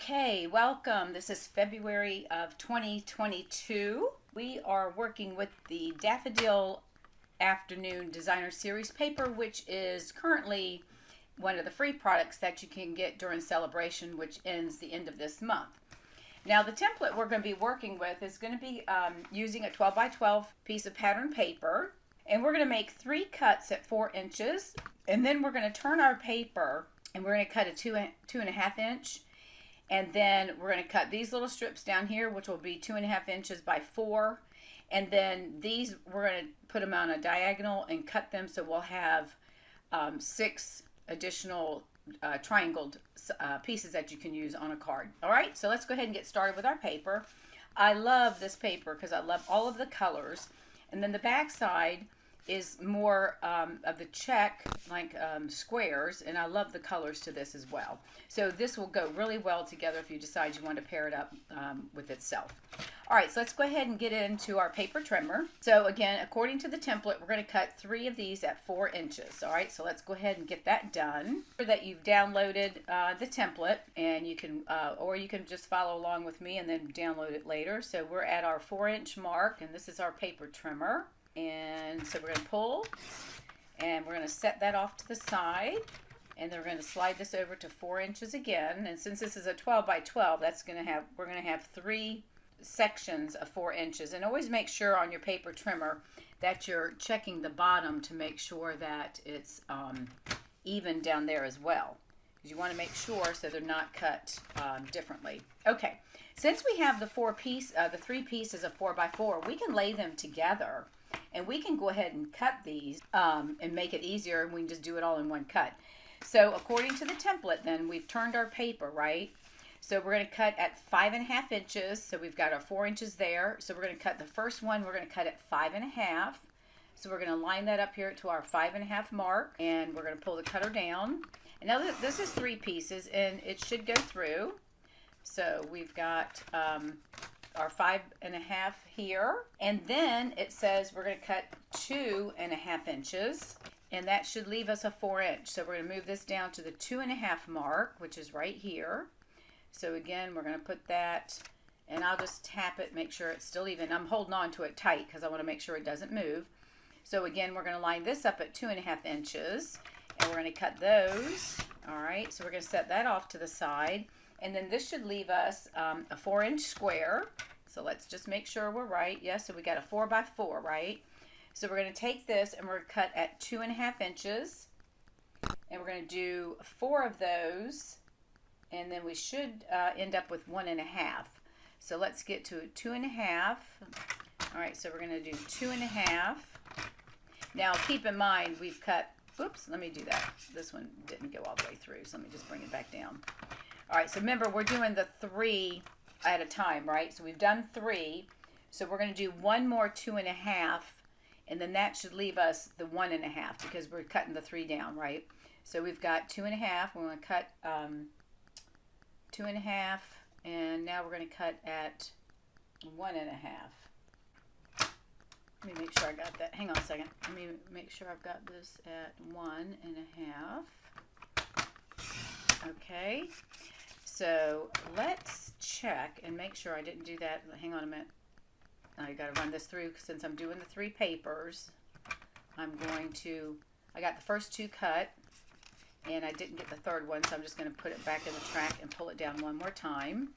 Okay, welcome. This is February of 2022. We are working with the Daffodil Afternoon Designer Series paper, which is currently one of the free products that you can get during celebration, which ends the end of this month. Now, the template we're going to be working with is going to be using a 12 by 12 piece of pattern paper, and we're going to make 3 cuts at 4 inches, and then we're going to turn our paper and we're going to cut a 2.5 inch. And then we're going to cut these little strips down here, which will be 2.5 inches by 4. And then these, we're going to put them on a diagonal and cut them so we'll have 6 additional triangled pieces that you can use on a card. All right, so let's go ahead and get started with our paper. I love this paper because I love all of the colors. And then the back side is more of the check, like squares, and I love the colors to this as well. So this will go really well together if you decide you want to pair it up with itself. All right, so let's go ahead and get into our paper trimmer. So again, according to the template, we're going to cut 3 of these at 4 inches. All right, so let's go ahead and get that done. That you've downloaded the template, and you can, or you can just follow along with me and then download it later. So we're at our 4-inch mark, and this is our paper trimmer. And so we're going to pull, and we're going to set that off to the side, and then we're going to slide this over to 4 inches again. And since this is a 12 by 12, we're going to have 3 sections of 4 inches. And always make sure on your paper trimmer that you're checking the bottom to make sure that it's even down there as well, because you want to make sure so they're not cut differently. Okay, since we have the 3 pieces of 4 by 4, we can lay them together. And we can go ahead and cut these and make it easier, and we can just do it all in one cut. So according to the template, then, we've turned our paper, right? So we're going to cut at 5.5 inches. So we've got our 4 inches there. So we're going to cut the first one, we're going to cut at 5.5. So we're going to line that up here to our 5.5 mark, and we're going to pull the cutter down. And now this is 3 pieces, and it should go through. So we've got our 5.5 here, and then it says we're going to cut 2.5 inches, and that should leave us a 4 inch. So we're going to move this down to the 2.5 mark, which is right here. So again, we're going to put that, and I'll just tap it, make sure it's still even. I'm holding on to it tight because I want to make sure it doesn't move. So again, we're going to line this up at 2.5 inches, and we're going to cut those. All right, so we're going to set that off to the side. And then this should leave us a 4-inch square. So let's just make sure we're right. Yes, so we got a 4 by 4, right? So we're going to take this and we're going to cut at 2.5 inches. And we're going to do 4 of those. And then we should end up with 1.5. So let's get to 2.5. All right, so we're going to do 2.5. Now keep in mind we've cut, oops, let me do that. This one didn't go all the way through, so let me just bring it back down. All right, so remember, we're doing the 3 at a time, right? So we've done 3. So we're going to do 1 more 2.5, and then that should leave us the 1.5 because we're cutting the 3 down, right? So we've got 2.5. We're going to cut 2.5, and now we're going to cut at 1.5. Let me make sure I got that. Hang on a second. Let me make sure I've got this at 1.5. Okay. So let's check and make sure I didn't do that. Hang on a minute. I got to run this through since I'm doing the 3 papers. I got the first 2 cut, and I didn't get the 3rd one, so I'm just going to put it back in the track and pull it down one more time.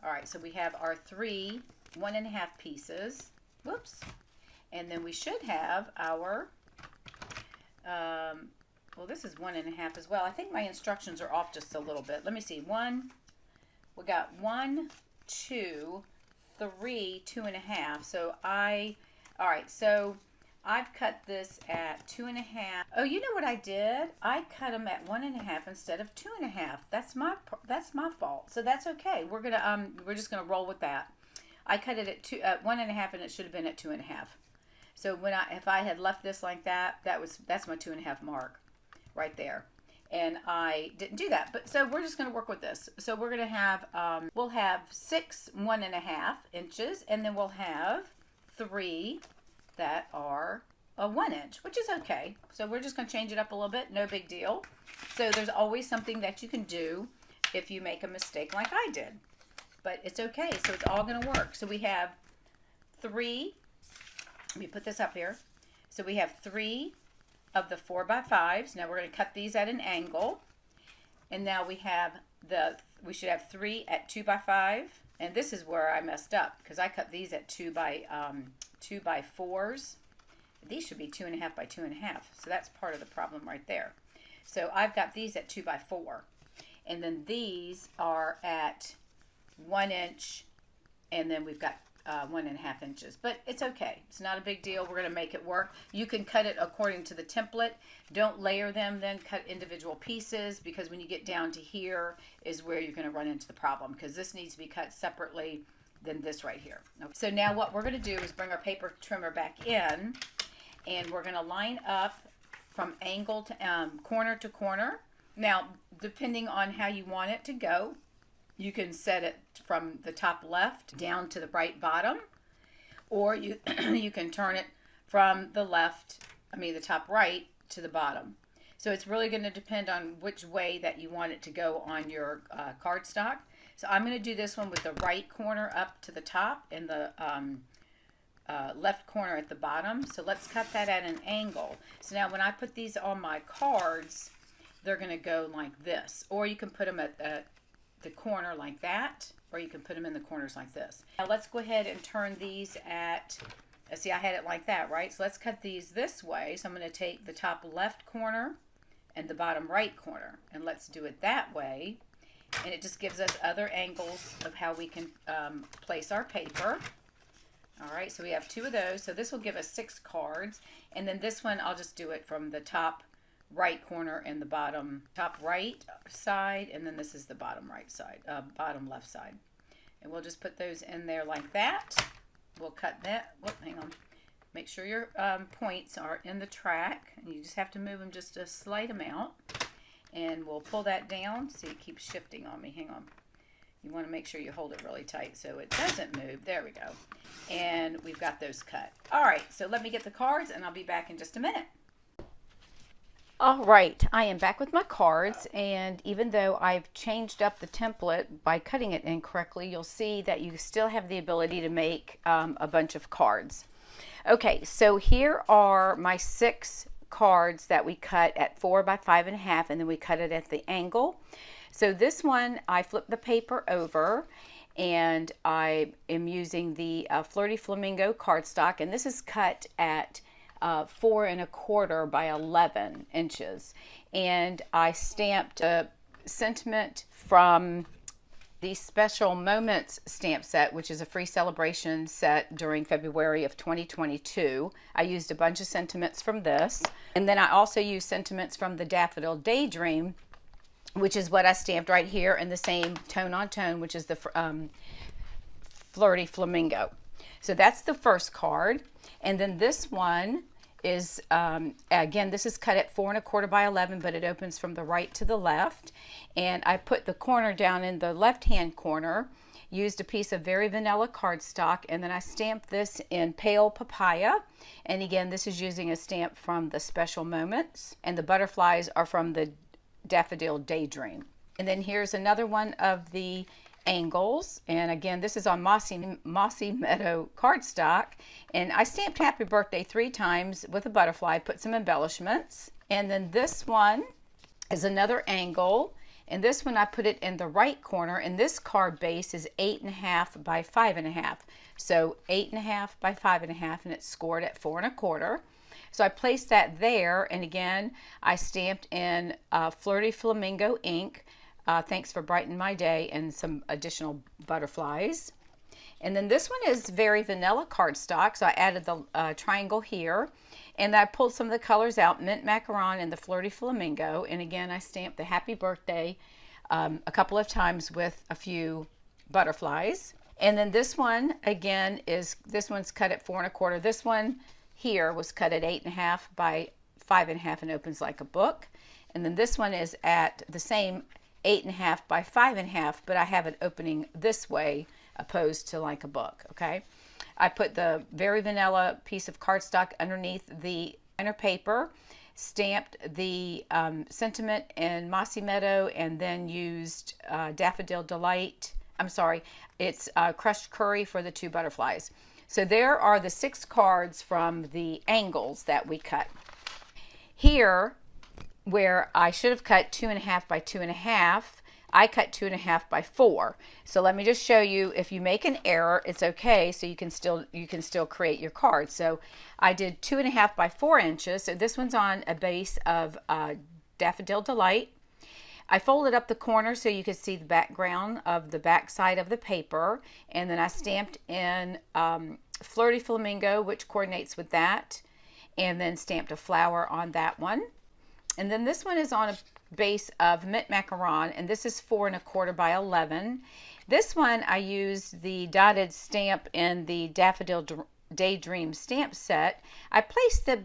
All right, so we have our 3 1.5 pieces. Whoops. And then we should have our well, this is 1.5 as well. I think my instructions are off just a little bit. Let me see. We got 1, 2, 3, 2.5. So all right, so I've cut this at 2.5. Oh, you know what I did? I cut them at 1.5 instead of 2.5. That's my fault. So that's okay. We're just gonna roll with that. I cut it at 1.5, and it should have been at 2.5. So if I had left this like that, that's my 2.5 mark right there, and I didn't do that. But so we're just going to work with this. So we're going to have we'll have 6 1.5 inches, and then we'll have 3 that are a 1 inch, which is okay. So we're just going to change it up a little bit. No big deal. So there's always something that you can do if you make a mistake like I did. But it's okay, so it's all going to work. So we have 3, let me put this up here. So we have 3 of the 4x5s. Now we're going to cut these at an angle. And now we should have 3 at 2x5. And this is where I messed up because I cut these at 2x4s. These should be 2.5 by 2.5. So that's part of the problem right there. So I've got these at 2x4. And then these are at 1 inch. And then we've got 1.5 inches, but it's okay. It's not a big deal. We're going to make it work. You can cut it according to the template. Don't layer them, then cut individual pieces, because when you get down to here is where you're going to run into the problem, because this needs to be cut separately than this right here. Okay. So now what we're going to do is bring our paper trimmer back in, and we're going to line up from angle to corner to corner. Now, depending on how you want it to go, you can set it from the top left down to the right bottom, or you you can turn it from the top right to the bottom. So it's really going to depend on which way that you want it to go on your cardstock. So I'm going to do this one with the right corner up to the top and the left corner at the bottom. So let's cut that at an angle. So now when I put these on my cards, they're going to go like this, or you can put them at the corner like that, or you can put them in the corners like this. Now let's go ahead and turn these at, see, I had it like that, right? So let's cut these this way. So I'm going to take the top left corner and the bottom right corner, and let's do it that way. And it just gives us other angles of how we can place our paper. All right, so we have 2 of those. So this will give us 6 cards. And then this one, I'll just do it from the top right corner and the bottom top right side, and then this is the bottom right side, bottom left side, and we'll just put those in there like that. We'll cut that. Whoop, hang on. Make sure your points are in the track, and you just have to move them just a slight amount, and we'll pull that down. See, it keeps shifting on me. Hang on. You want to make sure you hold it really tight so it doesn't move. There we go. And we've got those cut. All right, so let me get the cards, and I'll be back in just a minute. All right, I am back with my cards, and even though I've changed up the template by cutting it incorrectly, you'll see that you still have the ability to make a bunch of cards. Okay, so here are my 6 cards that we cut at 4 by 5.5, and then we cut it at the angle. So this one, I flipped the paper over, and I am using the Flirty Flamingo cardstock, and this is cut at 4 1/4 by 11 inches, and I stamped a sentiment from the Special Moments stamp set, which is a free celebration set during February of 2022. I used a bunch of sentiments from this, and then I also used sentiments from the Daffodil Daydream, which is what I stamped right here in the same tone on tone, which is the Flirty Flamingo. So that's the first card, and then this one is, again, this is cut at 4 1/4 by 11, but it opens from the right to the left. And I put the corner down in the left-hand corner, used a piece of Very Vanilla cardstock, and then I stamped this in Pale Papaya. And again, this is using a stamp from the Special Moments, and the butterflies are from the Daffodil Daydream. And then here's another one of the angles, and again, this is on Mossy Meadow cardstock, and I stamped Happy Birthday 3 times with a butterfly, put some embellishments. And then this one is another angle, and this one I put it in the right corner, and this card base is 8 1/2 by 5 1/2, so 8 1/2 by 5 1/2, and it's scored at 4 1/4. So I placed that there, and again, I stamped in Flirty Flamingo ink, Thanks for Brightening My Day, and some additional butterflies. And then this one is Very Vanilla cardstock, so I added the triangle here, and I pulled some of the colors out, Mint Macaron and the Flirty Flamingo, and again I stamped the Happy Birthday a couple of times with a few butterflies. And then this one again this one's cut at 4 1/4. This one here was cut at 8 1/2 by 5 1/2 and opens like a book. And then this one is at the same 8 1/2 by 5 1/2, but I have it opening this way opposed to like a book. Okay, I put the Very Vanilla piece of cardstock underneath the liner paper, stamped the sentiment in Mossy Meadow, and then used Daffodil Delight. I'm sorry, it's crushed curry for the 2 butterflies. So there are the 6 cards from the angles that we cut. Here, where I should have cut 2.5 by 2.5, I cut 2.5 by 4. So let me just show you, if you make an error, it's okay. So you can still create your card. So I did 2.5 by 4 inches. So this one's on a base of Daffodil Delight. I folded up the corner so you could see the background of the back side of the paper, and then I stamped in Flirty Flamingo, which coordinates with that, and then stamped a flower on that one. And then this one is on a base of mint macaron, and this is 4 1/4 by 11. This one I used the dotted stamp in the Daffodil Daydream stamp set. I placed the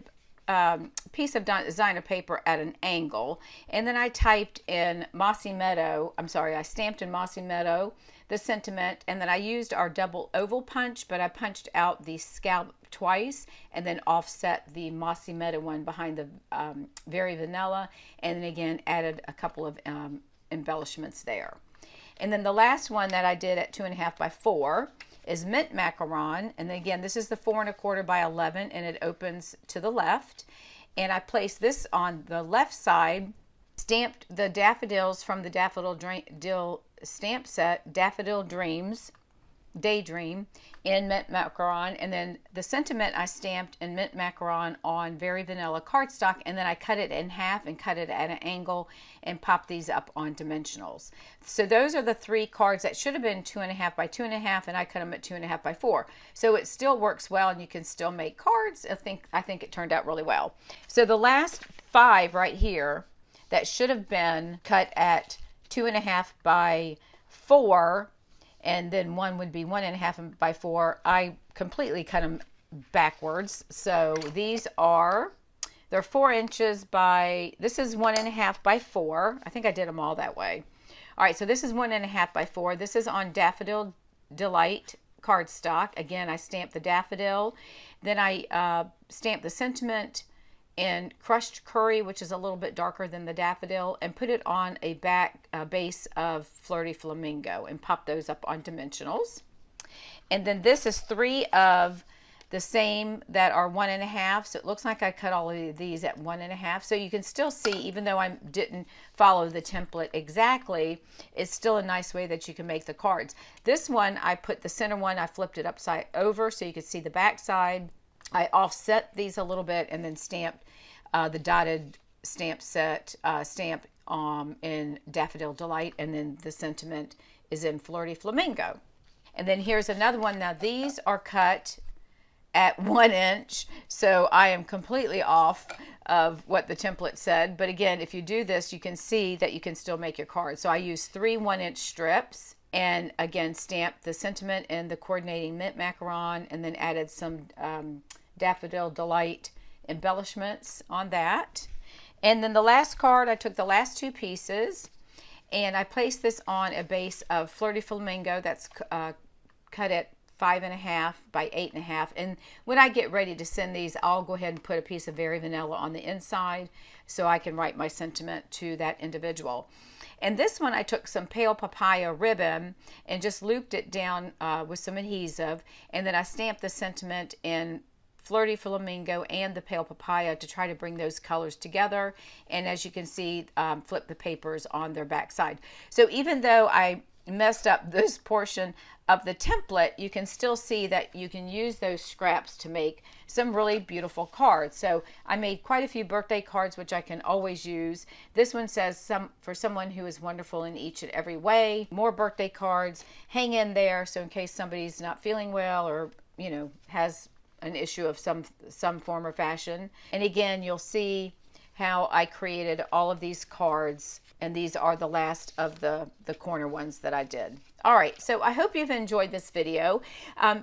piece of designer paper at an angle, and then I typed in Mossy Meadow, I stamped in Mossy Meadow the sentiment, and then I used our double oval punch, but I punched out the scalp twice and then offset the Mossy Meadow one behind the Very Vanilla, and then again added a couple of embellishments there. And then the last one that I did at 2.5 by 4 is mint macaron, and again this is the 4 1/4 by 11, and it opens to the left. And I placed this on the left side, stamped the daffodils from the Daffodil stamp set, Daffodil Daydream, in mint macaron, and then the sentiment I stamped in mint macaron on Very Vanilla cardstock, and then I cut it in half and cut it at an angle and popped these up on dimensionals. So those are the 3 cards that should have been 2.5 by 2.5, and I cut them at 2.5 by 4. So it still works well, and you can still make cards. I think it turned out really well. So the last 5 right here that should have been cut at 2.5 by 4, and then one would be 1.5 by 4. I completely cut them backwards. So they're 4 inches by, this is 1.5 by 4. I think I did them all that way. All right, so this is 1.5 by 4. This is on Daffodil Delight cardstock. Again, I stamped the daffodil. Then I stamped the sentiment in crushed curry, which is a little bit darker than the daffodil, and put it on a base of Flirty Flamingo and pop those up on dimensionals. And then this is 3 of the same that are 1.5. So it looks like I cut all of these at 1.5. So you can still see, even though I didn't follow the template exactly, it's still a nice way that you can make the cards. This one, I put the center one, I flipped it upside over so you could see the back side. I offset these a little bit and then stamped the dotted stamp set stamp in Daffodil Delight, and then the sentiment is in Flirty Flamingo. And then here's another one. Now these are cut at 1 inch, so I am completely off of what the template said. But again, if you do this, you can see that you can still make your card. So I used 3 1-inch strips, and again stamped the sentiment in the coordinating mint macaron, and then added some Daffodil Delight embellishments on that. And then the last card, I took the last 2 pieces and I placed this on a base of Flirty Flamingo that's cut at 5.5 by 8.5. And when I get ready to send these, I'll go ahead and put a piece of Very Vanilla on the inside so I can write my sentiment to that individual. And this one, I took some pale papaya ribbon and just looped it down with some adhesive, and then I stamped the sentiment in Flirty Flamingo and the pale papaya to try to bring those colors together. And as you can see, flip the papers on their back side. So even though I messed up this portion of the template, you can still see that you can use those scraps to make some really beautiful cards. So I made quite a few birthday cards, which I can always use. This one says, for someone who is wonderful in each and every way. More birthday cards, hang in there, so in case somebody's not feeling well or has an issue of some form or fashion. And again, you'll see how I created all of these cards, and these are the last of the corner ones that I did. All right, so I hope you've enjoyed this video.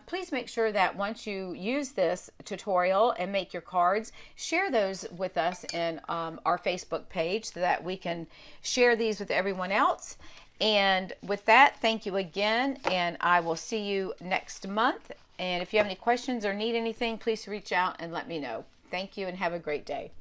Please make sure that once you use this tutorial and make your cards, share those with us in our Facebook page so that we can share these with everyone else. And with that, thank you again, and I will see you next month. And if you have any questions or need anything, please reach out and let me know. Thank you and have a great day.